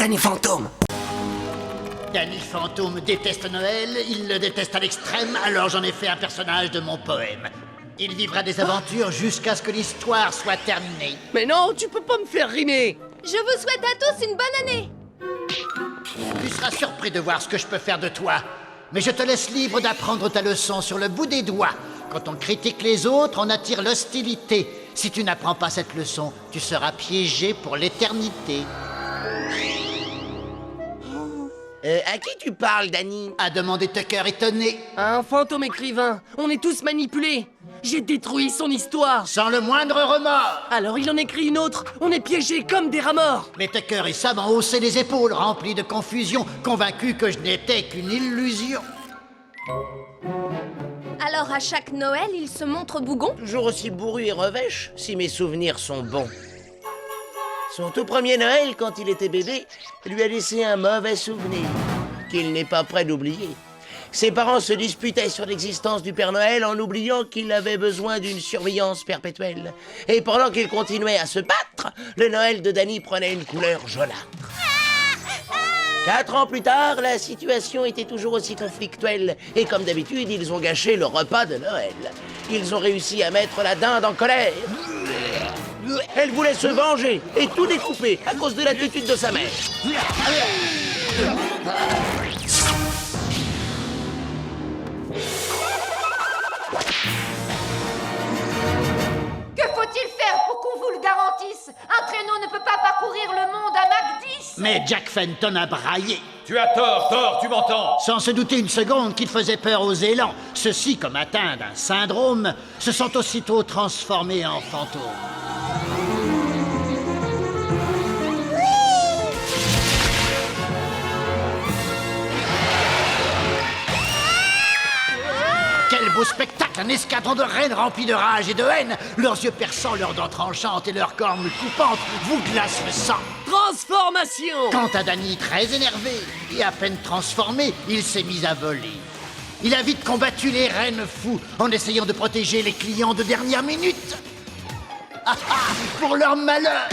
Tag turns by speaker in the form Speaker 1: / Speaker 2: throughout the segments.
Speaker 1: Danny Fantôme.
Speaker 2: Danny Fantôme déteste Noël, il le déteste à l'extrême, alors j'en ai fait un personnage de mon poème. Il vivra des aventures jusqu'à ce que l'histoire soit terminée.
Speaker 1: Mais non, tu peux pas me faire rimer.
Speaker 3: Je vous souhaite à tous une bonne année.
Speaker 2: Tu seras surpris de voir ce que je peux faire de toi. Mais je te laisse libre d'apprendre ta leçon sur le bout des doigts. Quand on critique les autres, on attire l'hostilité. Si tu n'apprends pas cette leçon, tu seras piégé pour l'éternité.
Speaker 4: À qui tu parles, Danny?
Speaker 2: A demandé Tucker étonné.
Speaker 1: Un fantôme écrivain. On est tous manipulés. J'ai détruit son histoire.
Speaker 2: Sans le moindre remords.
Speaker 1: Alors il en écrit une autre. On est piégés comme des rats morts.
Speaker 2: Mais Tucker et Sam ont haussé les épaules, remplis de confusion, convaincus que je n'étais qu'une illusion.
Speaker 3: Alors à chaque Noël, il se montre bougon?
Speaker 4: Toujours aussi bourru et revêche, si mes souvenirs sont bons. Son tout premier Noël, quand il était bébé, lui a laissé un mauvais souvenir, qu'il n'est pas prêt d'oublier. Ses parents se disputaient sur l'existence du Père Noël en oubliant qu'il avait besoin d'une surveillance perpétuelle. Et pendant qu'ils continuaient à se battre, le Noël de Danny prenait une couleur jaunâtre. 4 ans plus tard, la situation était toujours aussi conflictuelle. Et comme d'habitude, ils ont gâché le repas de Noël. Ils ont réussi à mettre la dinde en colère. Elle voulait se venger et tout découper à cause de l'attitude de sa mère.
Speaker 5: Que faut-il faire pour qu'on vous le garantisse? Un traîneau ne peut pas parcourir le monde à Mach 10.
Speaker 2: Mais Jack Fenton a braillé.
Speaker 6: Tu as tort, Thor, tu m'entends?
Speaker 2: Sans se douter une seconde qu'il faisait peur aux élans. Ceux-ci, comme atteints d'un syndrome, se sont aussitôt transformés en fantômes. Quel beau spectacle! Un escadron de rennes remplis de rage et de haine. Leurs yeux perçants, leurs dents tranchantes et leurs cornes coupantes vous glacent le sang.
Speaker 1: Transformation.
Speaker 2: Quant à Danny, très énervé et à peine transformé, il s'est mis à voler. Il a vite combattu les rennes fous en essayant de protéger les clients de dernière minute. Ah ah, pour leur malheur!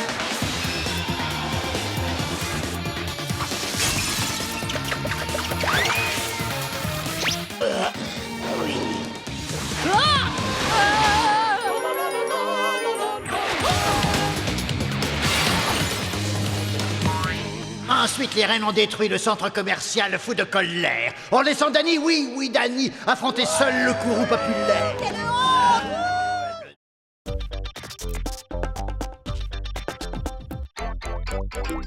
Speaker 2: Ensuite, les rennes ont détruit le centre commercial fou de colère. En laissant Danny, oui, Danny, affronter seul le courroux populaire.
Speaker 3: Quelle honte!